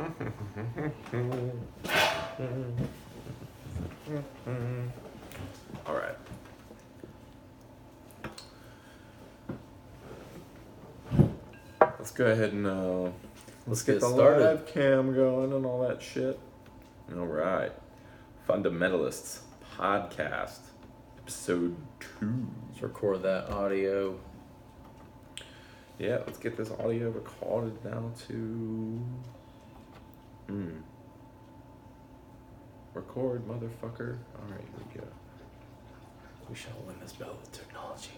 All right. Let's go ahead and let's get the started. live cam going and all that shit. All right. Fundamentalists Podcast, episode 2. Let's record that audio. Yeah, let's get this audio recorded down to... Record, motherfucker. Alright, here we go. We shall win this battle with technology.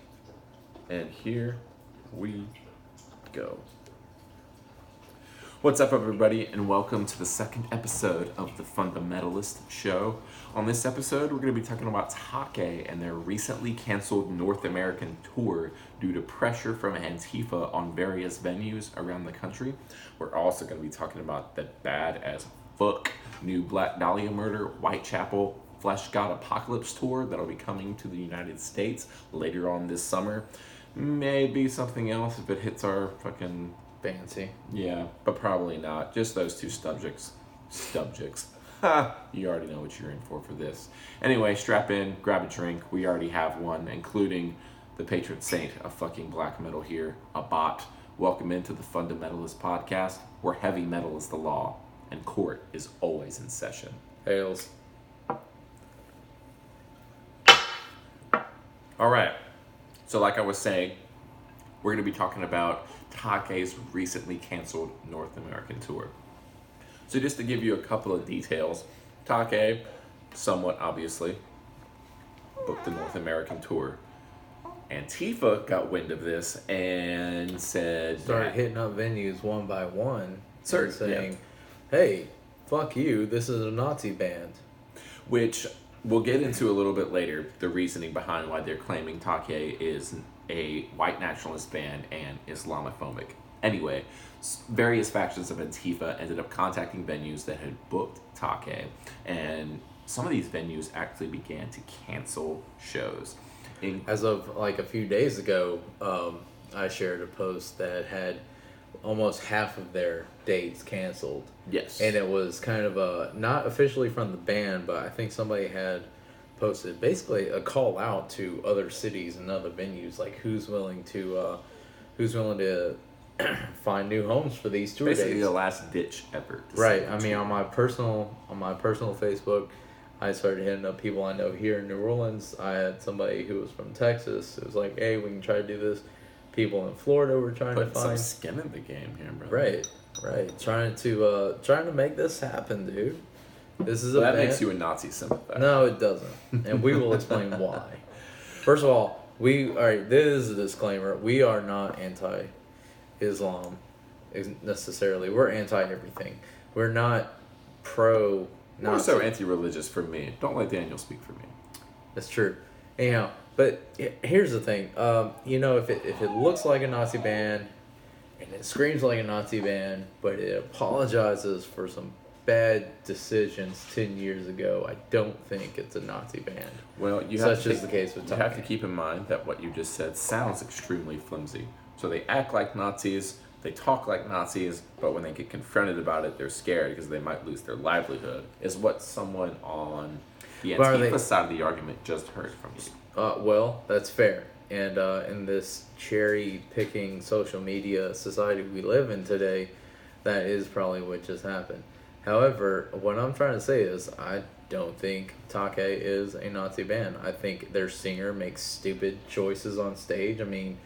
And here we go. What's up, everybody, and welcome to the second episode of the Fundamentalist Show. On this episode, we're going to be talking about Take and their recently canceled North American tour due to pressure from Antifa on various venues around the country. We're also going to be talking about the bad as fuck new Black Dahlia Murder, Whitechapel, Flesh God Apocalypse tour that'll be coming to the United States later on this summer. Maybe something else if it hits our fucking... Fancy. Yeah, but probably not. Just those two subjects. Ha! You already know what you're in for this. Anyway, strap in, grab a drink. We already have one, including the patron saint of fucking black metal here, Abbott. Welcome into the Fundamentalist Podcast, where heavy metal is the law, and court is always in session. Hails. All right. So like I was saying, we're going to be talking about Take's recently canceled North American tour. So just to give you a couple of details, Take, somewhat obviously, booked the North American tour. Antifa got wind of this and said... Started hitting up venues one by one. Saying, hey, fuck you, this is a Nazi band. Which we'll get into a little bit later, the reasoning behind why they're claiming Take is a white nationalist band and Islamophobic. Anyway, various factions of Antifa ended up contacting venues that had booked Take, and some of these venues actually began to cancel shows. As of like a few days ago, I shared a post that had almost half of their dates canceled. Yes. And it was kind of not officially from the band, but I think somebody had posted basically a call out to other cities and other venues, like who's willing to find new homes for these tour basically dates. the last ditch effort. Right. I mean, on my personal Facebook, I started hitting up people I know here in New Orleans. I had somebody who was from Texas. It was like, hey, we can try to do this. People in Florida were trying to find some skin in the game here, brother. Right. Trying to make this happen, dude. This is that makes you a Nazi sympathizer. No, it doesn't, and we will explain why. First of all, this is a disclaimer. We are not anti-Islam necessarily. We're anti-everything. We're not pro-Nazi. More so anti-religious for me. Don't let Daniel speak for me. That's true. Anyhow, but here's the thing. If it looks like a Nazi band, and it screams like a Nazi band, but it apologizes for some bad decisions 10 years ago, I don't think it's a Nazi band. Well, such is the case with Take. You have to keep in mind that what you just said sounds extremely flimsy. So they act like Nazis, they talk like Nazis, but when they get confronted about it, they're scared because they might lose their livelihood, is what someone on the Antifa side of the argument just heard from you. Well, that's fair. And in this cherry-picking social media society we live in today, that is probably what just happened. However, what I'm trying to say is I don't think Take is a Nazi band. I think their singer makes stupid choices on stage. I mean...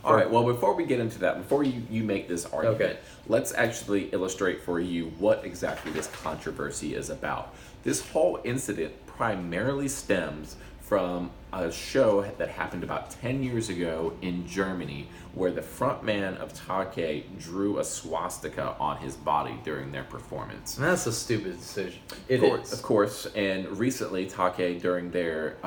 All right, well, before we get into that, before you make this argument, let's actually illustrate for you what exactly this controversy is about. This whole incident primarily stems from a show that happened about 10 years ago in Germany where the frontman of Take drew a swastika on his body during their performance. And that's a stupid decision. Of course, and recently Take, during their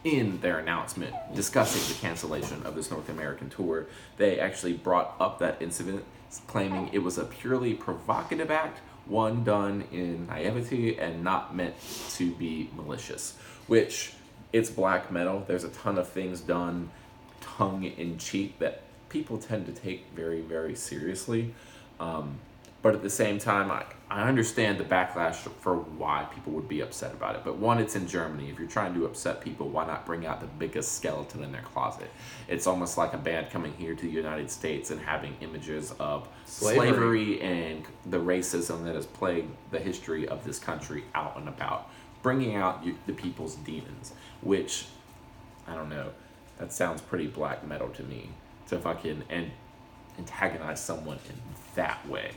in their announcement discussing the cancellation of this North American tour, they actually brought up that incident, claiming it was a purely provocative act, one done in naivety and not meant to be malicious, which it's black metal. There's a ton of things done tongue-in-cheek that people tend to take very, very seriously. But at the same time, I understand the backlash for why people would be upset about it. But one, it's in Germany. If you're trying to upset people, why not bring out the biggest skeleton in their closet? It's almost like a band coming here to the United States and having images of slavery and the racism that has plagued the history of this country out and about. Bringing out the people's demons, which, I don't know, that sounds pretty black metal to me, to fucking antagonize someone in that way.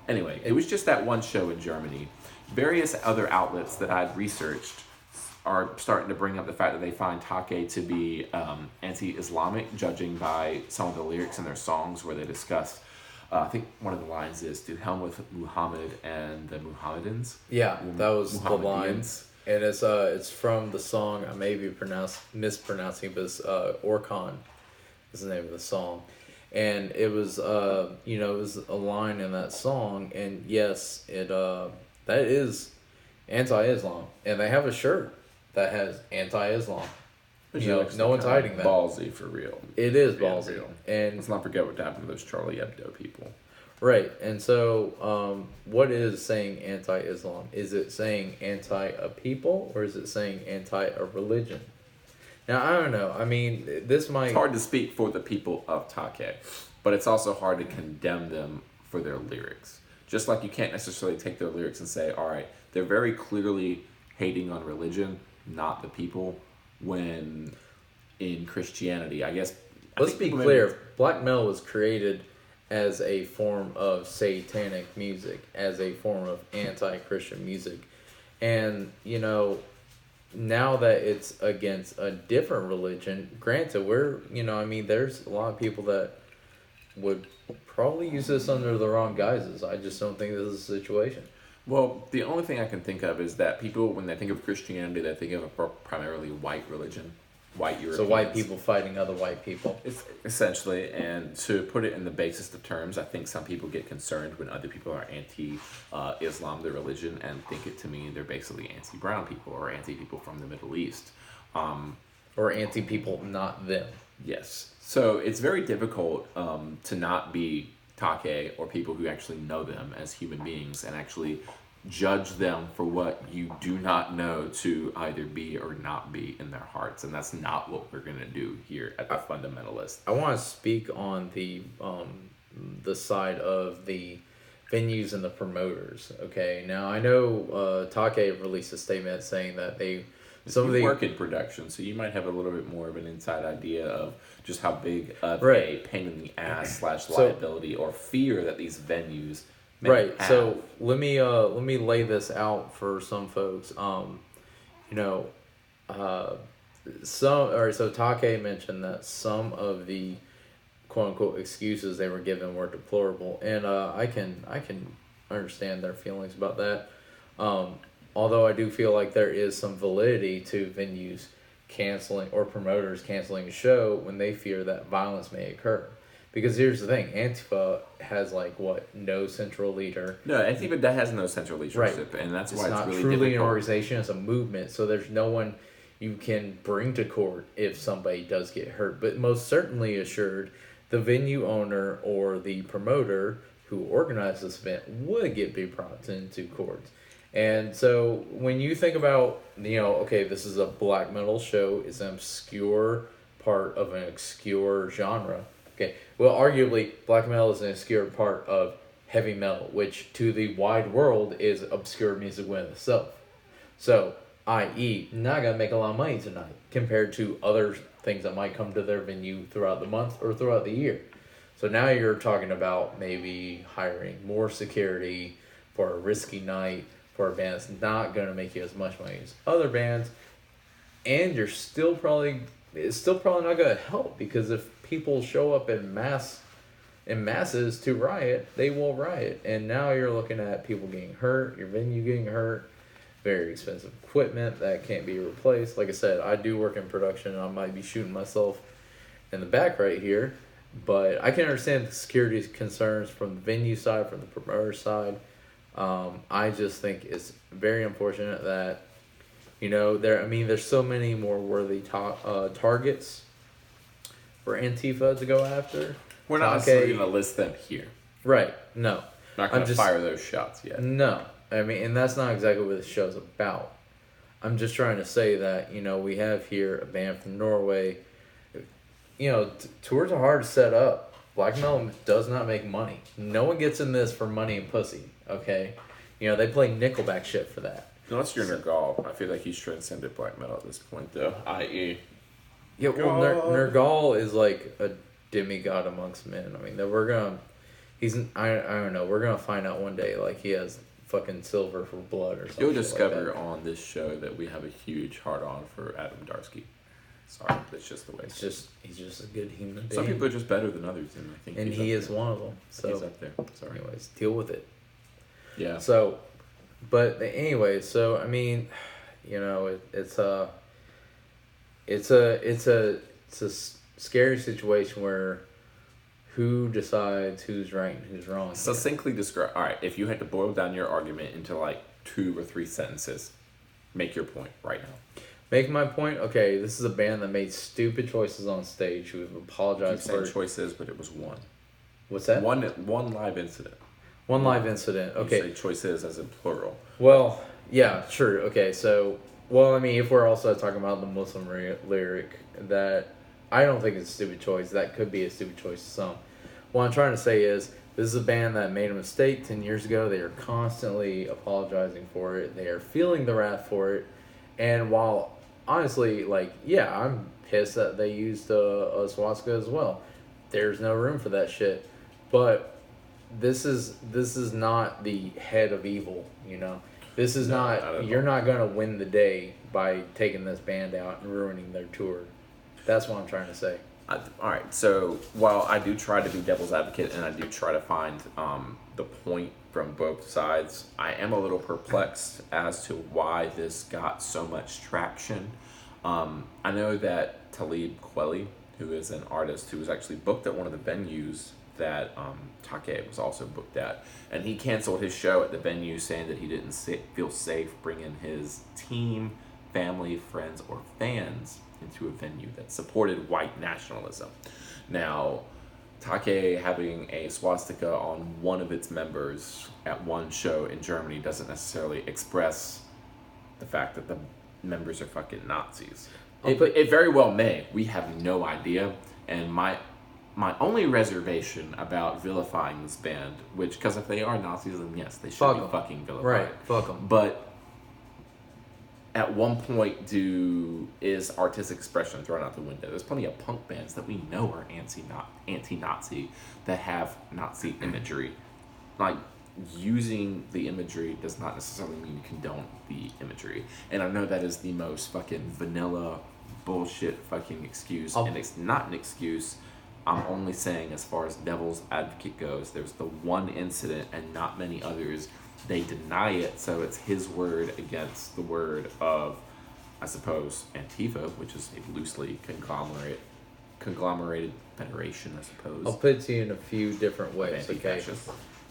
Anyway, it was just that one show in Germany. Various other outlets that I'd researched are starting to bring up the fact that they find Take to be anti-Islamic, judging by some of the lyrics in their songs where they discuss, I think one of the lines is, "To hell with Muhammad and the Muhammadans." Yeah, that was the lines. And it's from the song, I may be mispronouncing, but it's Orkan is the name of the song. And it was, it was a line in that song, and yes, that is anti-Islam, and they have a shirt that has anti-Islam. No one's hiding that. Ballsy for real. It is ballsy, real. And let's not forget what happened to those Charlie Hebdo people. Right, and so, what is saying anti-Islam? Is it saying anti a people, or is it saying anti a religion? Now, I don't know. I mean, this might... It's hard to speak for the people of Take, but it's also hard to condemn them for their lyrics. Just like you can't necessarily take their lyrics and say, all right, they're very clearly hating on religion, not the people, when in Christianity, I guess... Let's be clear. Black metal was created as a form of satanic music, as a form of anti-Christian music. And, now that it's against a different religion, granted, there's a lot of people that would probably use this under the wrong guises. I just don't think this is a situation. Well, the only thing I can think of is that people, when they think of Christianity, they think of a primarily white religion. White Europeans. So white people fighting other white people. It's essentially, and to put it in the basest of terms, I think some people get concerned when other people are anti-Islam, the religion, and think it to mean they're basically anti-brown people or anti-people from the Middle East. Or anti-people, not them. Yes. So it's very difficult to not be Take or people who actually know them as human beings and actually judge them for what you do not know to either be or not be in their hearts, and that's not what we're going to do here at the Fundamentalist. I want to speak on the side of the venues and the promoters. Okay, now I know Take released a statement saying that they work in production, so you might have a little bit more of an inside idea of just how big of a pain in the ass / liability or fear that these venues right. have. So let me lay this out for some folks. So Take mentioned that some of the quote unquote excuses they were given were deplorable, and I can understand their feelings about that. Although I do feel like there is some validity to venues canceling or promoters canceling a show when they fear that violence may occur. Because here's the thing, Antifa has no central leader. No, Antifa has no central leadership, right. And that's why it's not really truly difficult. An organization, it's a movement, so there's no one you can bring to court if somebody does get hurt. But most certainly assured, the venue owner or the promoter who organized this event would be brought into court. And so when you think about, okay, this is a black metal show, it's an obscure part of an obscure genre. Okay, well, arguably, black metal is an obscure part of heavy metal, which to the wide world is obscure music within itself. So, i.e., not going to make a lot of money tonight compared to other things that might come to their venue throughout the month or throughout the year. So now you're talking about maybe hiring more security for a risky night for a band that's not going to make you as much money as other bands, and it's still probably not going to help, because if people show up in masses to riot, they will riot. And now you're looking at people getting hurt, your venue getting hurt, very expensive equipment that can't be replaced. Like I said, I do work in production, and I might be shooting myself in the back right here, but I can understand the security concerns from the venue side, from the promoter side. I just think it's very unfortunate that, there's so many more worthy targets for Antifa to go after. We're not necessarily going to list them here. Right, no. Not going to fire those shots yet. No. I mean, and that's not exactly what the show's about. I'm just trying to say that, we have here a band from Norway. Tours are hard to set up. Black metal does not make money. No one gets in this for money and pussy, okay? They play Nickelback shit for that. Unless you're Nergal. I feel like he's transcended black metal at this point, though. I.e. Yeah, well, Nergal is like a demigod amongst men. I mean, that we're gonna... I don't know. We're gonna find out one day, like, he has fucking silver for blood or something. You'll discover on this show that we have a huge hard-on for Adam Darsky. Sorry, that's just the way he's just a good human being. Some people are just better than others, and I think he is one of them. So he's up there. Sorry. Anyways, deal with it. Yeah. So, but anyway, so I mean, it's a scary situation where who decides who's right and who's wrong. Succinctly describe. All right, if you had to boil down your argument into like 2 or 3 sentences, make your point right now. Make my point. Okay, this is a band that made stupid choices on stage. Who have apologized for choices, but it was one. What's that? One live incident. One live incident. Okay. You say choices as in plural. Well, yeah, sure. Okay, so I mean, if we're also talking about the Muslim lyric, that I don't think it's a stupid choice. That could be a stupid choice to some. What I'm trying to say is, this is a band that made a mistake 10 years ago. They are constantly apologizing for it. They are feeling the wrath for it. And while, honestly, like, yeah, I'm pissed that they used a swastika as well. There's no room for that shit. But this is not the head of evil, This is not you're not going to win the day by taking this band out and ruining their tour. That's what I'm trying to say. All right, so while I do try to be devil's advocate and I do try to find the point from both sides, I am a little perplexed as to why this got so much traction. I know that Talib Kweli, who is an artist who was actually booked at one of the venues that Take was also booked at, and he canceled his show at the venue saying that he didn't feel safe bringing his team, family, friends, or fans into a venue that supported white nationalism. Now, Take having a swastika on one of its members at one show in Germany doesn't necessarily express the fact that the members are fucking Nazis. It very well may. We have no idea. And my only reservation about vilifying this band, because if they are Nazis, then yes, they should be fucking vilified. Right, fuck them. But at one point, is artistic expression thrown out the window? There's plenty of punk bands that we know are anti-Nazi that have Nazi imagery. Like, using the imagery does not necessarily mean you condone the imagery. And I know that is the most fucking vanilla bullshit fucking excuse, and it's not an excuse. I'm only saying, as far as devil's advocate goes, there's the one incident and not many others. They deny it, so it's his word against the word of, I suppose, Antifa, which is a loosely conglomerated federation, I suppose. I'll put it to you in a few different ways, okay?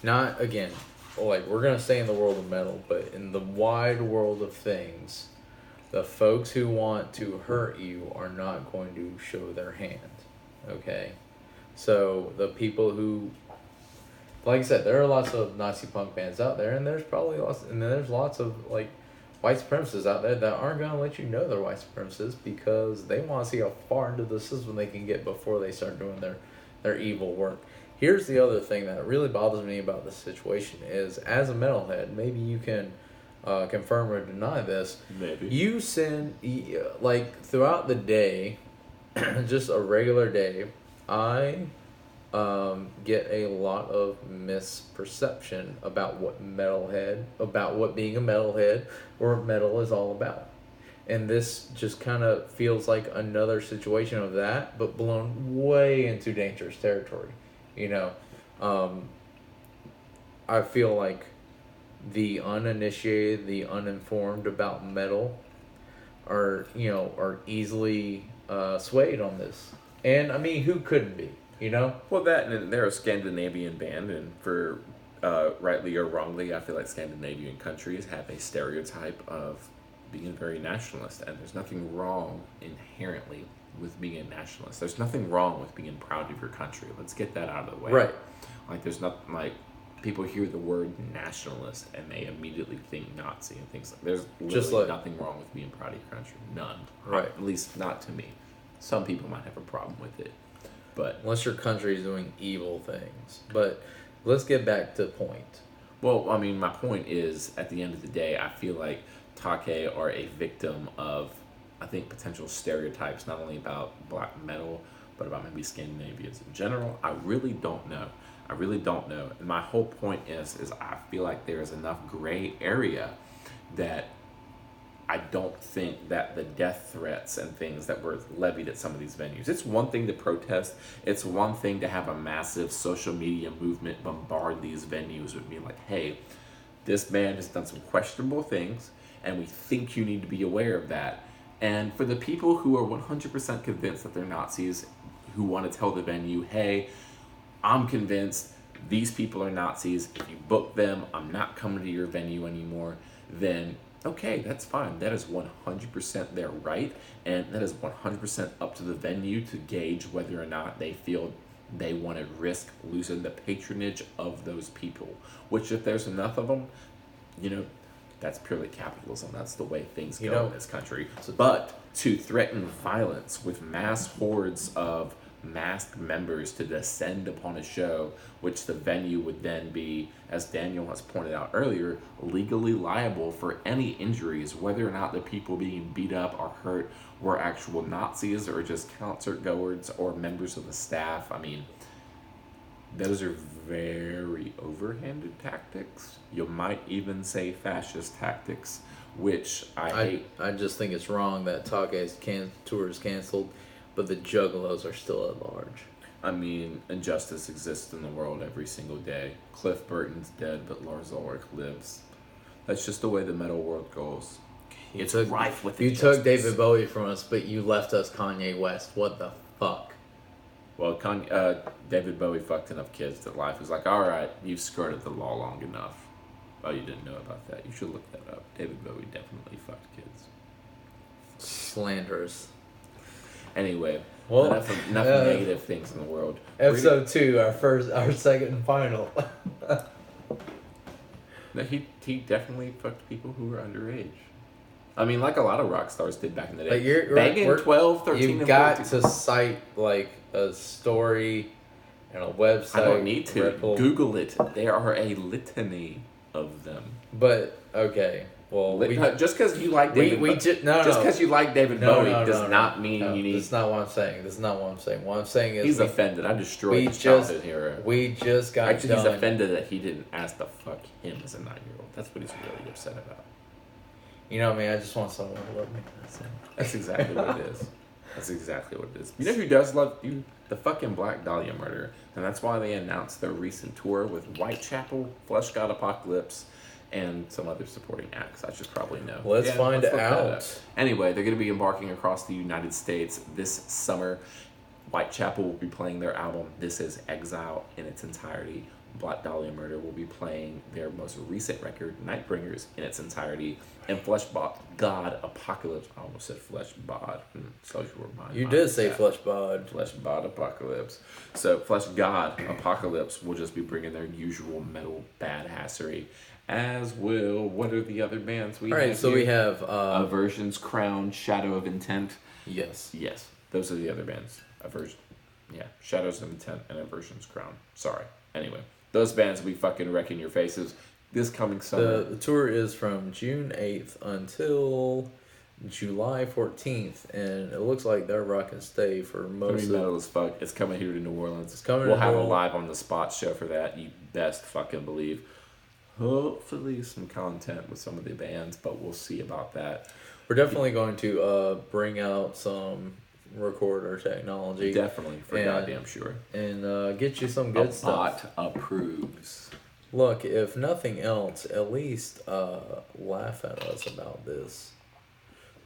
Not, again, like, we're going to stay in the world of metal, but in the wide world of things, the folks who want to hurt you are not going to show their hand, okay? So, the people who... Like I said, there are lots of Nazi punk bands out there, and there's lots of, like, white supremacists out there that aren't going to let you know they're white supremacists because they want to see how far into the system they can get before they start doing their evil work. Here's the other thing that really bothers me about this situation is, as a metalhead, maybe you can confirm or deny this. Maybe. You send, like, throughout the day, just a regular day, I... get a lot of misperception about what being a metalhead or metal is all about. And this just kind of feels like another situation of that, but blown way into dangerous territory. I feel like the uninitiated, the uninformed about metal are easily swayed on this. And I mean, who couldn't be? Well, that, and they're a Scandinavian band, and for rightly or wrongly, I feel like Scandinavian countries have a stereotype of being very nationalist, and there's nothing wrong inherently with being a nationalist. There's nothing wrong with being proud of your country. Let's get that out of the way. Right. Like, there's nothing, like, people hear the word nationalist and they immediately think Nazi and things like. There's Just literally like- nothing wrong with being proud of your country. None. Right. At least not to me. Some people might have a problem with it, but Unless your country is doing evil things. But let's get back to the point. well, I mean, my point is, at the end of the day, I feel like Take are a victim of, I think, potential stereotypes, not only about black metal, but about maybe Scandinavians in general. I really don't know. I really don't know. And my whole point is I feel like there is enough gray area that I don't think that the death threats and things that were levied at some of these venues. It's one thing to protest. It's one thing to have a massive social media movement bombard these venues with being like, hey, this band has done some questionable things, and we think you need to be aware of that. And for the people who are 100% convinced that they're Nazis, who want to tell the venue, hey, I'm convinced these people are Nazis. If you book them, I'm not coming to your venue anymore. Then, okay, that's fine. That is 100% their right. And that is 100% up to the venue to gauge whether or not they feel they want to risk losing the patronage of those people. Which, if there's enough of them, that's purely capitalism. That's the way things go in this country. But to threaten violence with mass hordes of masked members to descend upon a show, which the venue would then be, as Daniel has pointed out earlier, legally liable for any injuries, whether or not the people being beat up or hurt were actual Nazis or just concert goers or members of the staff. I mean, those are very overhanded tactics. You might even say fascist tactics, which I hate. I just think it's wrong that Take's tour is canceled, but the Juggalos are still at large. I mean, injustice exists in the world every single day. Cliff Burton's dead, but Lars Ulrich lives. That's just the way the metal world goes. It's rife with You injustice. took David Bowie from us, but you left us Kanye West. What the fuck? Well, David Bowie fucked enough kids that life was like, all right, you've skirted the law long enough. Oh, you didn't know about that. You should look that up. David Bowie definitely fucked kids. Slanderous. Anyway, Well, enough negative things in the world. Episode 2, our second and final. No, he definitely fucked people who were underage. I mean, like a lot of rock stars did back in the day. But you're Banging 12, 13, You've and got 14. to cite like a story and a website. I don't need to. Ripple. Google it. There are a litany of them. But okay, well, Just because you like David Bowie does not mean you need. That's not what I'm saying. That's not what I'm saying. What I'm saying is He's offended. I destroyed his childhood hero. We just got Actually, he's done. offended that he didn't ask to fuck him as a 9-year-old. That's what he's really upset about. You know me. I just want someone to love me. That's it. That's exactly what it is. That's exactly what it is. You know who does love you? The fucking Black Dahlia Murder. And that's why they announced their recent tour with Whitechapel, Flesh God Apocalypse, and some other supporting acts. I should probably know. Let's find look that out. up. Anyway, they're going to be embarking across the United States this summer. Whitechapel will be playing their album This Is Exile in its entirety. Black Dahlia Murder will be playing their most recent record, Nightbringers, in its entirety. And Flesh God Apocalypse. I almost said Flesh Bod. So you were mine. You did say Flesh Bod. Flesh God Apocalypse. So Flesh God Apocalypse will just be bringing their usual metal badassery. As will, what are the other bands we have? All right, so here? we have Aversion's Crown, Shadow of Intent. yes. Yes, those are the other bands. Shadows of Intent and Aversion's Crown. Sorry. Anyway, those bands will be fucking wrecking your faces this coming summer. The tour is from June 8th until July 14th, and it looks like they're rock and stay for most of metal as fuck. It's coming here to New Orleans. It's coming We'll to have New a Orleans. live on the spot show for that. You best fucking believe. Hopefully some content with some of the bands, but we'll see about that. We're definitely going to bring out some recorder technology. Definitely, for And- goddamn sure. And get you some good A stuff. bot approves. Look, if nothing else, at least laugh at us about this.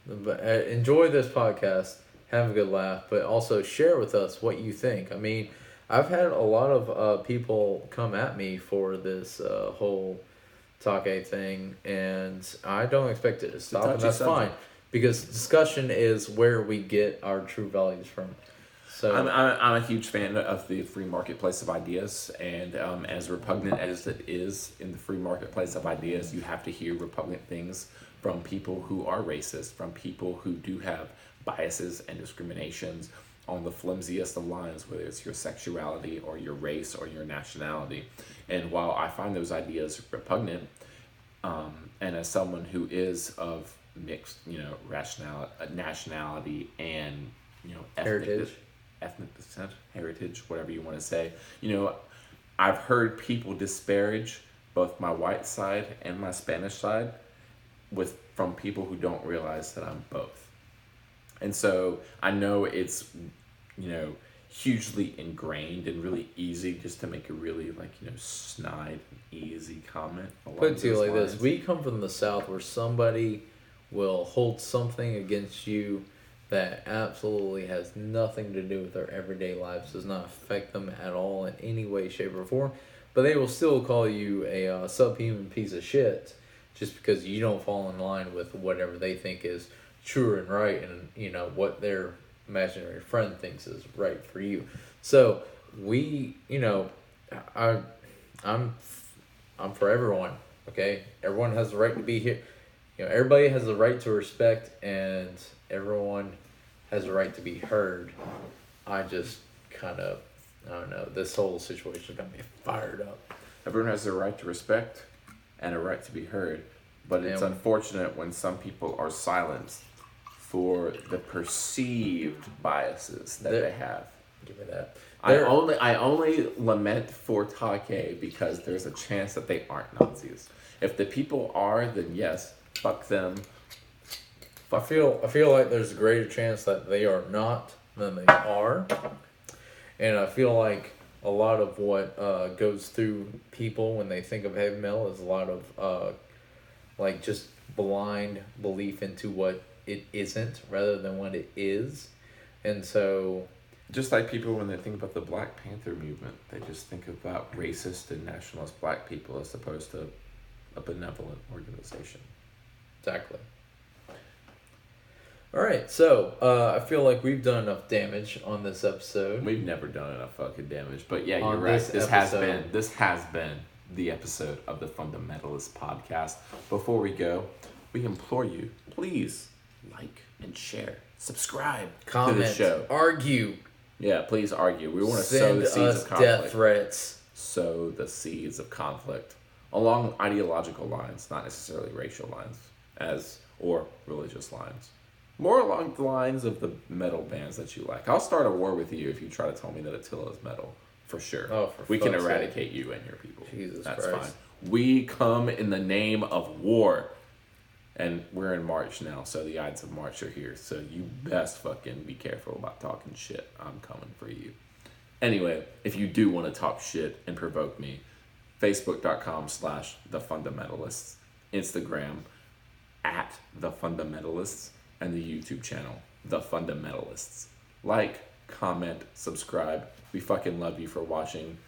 But enjoy this podcast, have a good laugh, but also share with us what you think. I mean, I've had a lot of people come at me for this whole Take thing, and I don't expect it to stop, and touchy that's fine. subject. Because discussion is where we get our true values from. So I'm a huge fan of the free marketplace of ideas, and as repugnant as it is in the free marketplace of ideas, you have to hear repugnant things from people who are racist, from people who do have biases and discriminations on the flimsiest of lines, whether it's your sexuality or your race or your nationality. And while I find those ideas repugnant, and as someone who is of mixed, nationality and ethnic descent, heritage, whatever you want to say, I've heard people disparage both my white side and my Spanish side from people who don't realize that I'm both. And so I know it's, hugely ingrained and really easy just to make a really snide and easy comment. Put it to you like this: we come from the South, where somebody will hold something against you that absolutely has nothing to do with their everyday lives, does not affect them at all in any way, shape, or form, but they will still call you a subhuman piece of shit just because you don't fall in line with whatever they think is true and right, and what their imaginary friend thinks is right for you. So we, I'm for everyone. Okay, everyone has the right to be here. Everybody has the right to respect, and everyone has the right to be heard. I just I don't know, this whole situation got me fired up. Everyone has a right to respect and a right to be heard, but it's unfortunate when some people are silenced for the perceived biases that they have. Give me that. I only lament for Take because there's a chance that they aren't Nazis. If the people are, then yes, fuck them. I feel like there's a greater chance that they are not than they are, and I feel like a lot of what goes through people when they think of heavy metal is a lot of just blind belief into what it isn't rather than what it is. And so just like people when they think about the Black Panther movement, they just think about racist and nationalist black people as opposed to a benevolent organization. Exactly. All right, so I feel like we've done enough damage on this episode. We've never done enough fucking damage, but yeah, you're right. This has been the episode of the Fundamentalist Podcast. Before we go, we implore you, please like and share, subscribe, comment, to the show, argue. Yeah, please argue. We want to sow the seeds of conflict. Death threats. Sow the seeds of conflict along ideological lines, not necessarily racial lines, or religious lines. More along the lines of the metal bands that you like. I'll start a war with you if you try to tell me that Attila is metal. For sure. Oh, we can eradicate you and your people. Jesus That's Christ. fine. We come in the name of war. And we're in March now, so the Ides of March are here. So you best fucking be careful about talking shit. I'm coming for you. Anyway, if you do want to talk shit and provoke me, Facebook.com/TheFundamentalists, Instagram @TheFundamentalists, and the YouTube channel, The Fundamentalists. Like, comment, subscribe. We fucking love you for watching.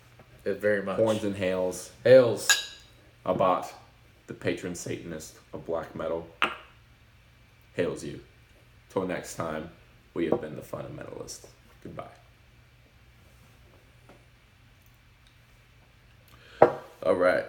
Very much. Horns and Hails. Hails. Abat, the patron satanist of black metal, hails you. Till next time, we have been the Fundamentalists. Goodbye. All right.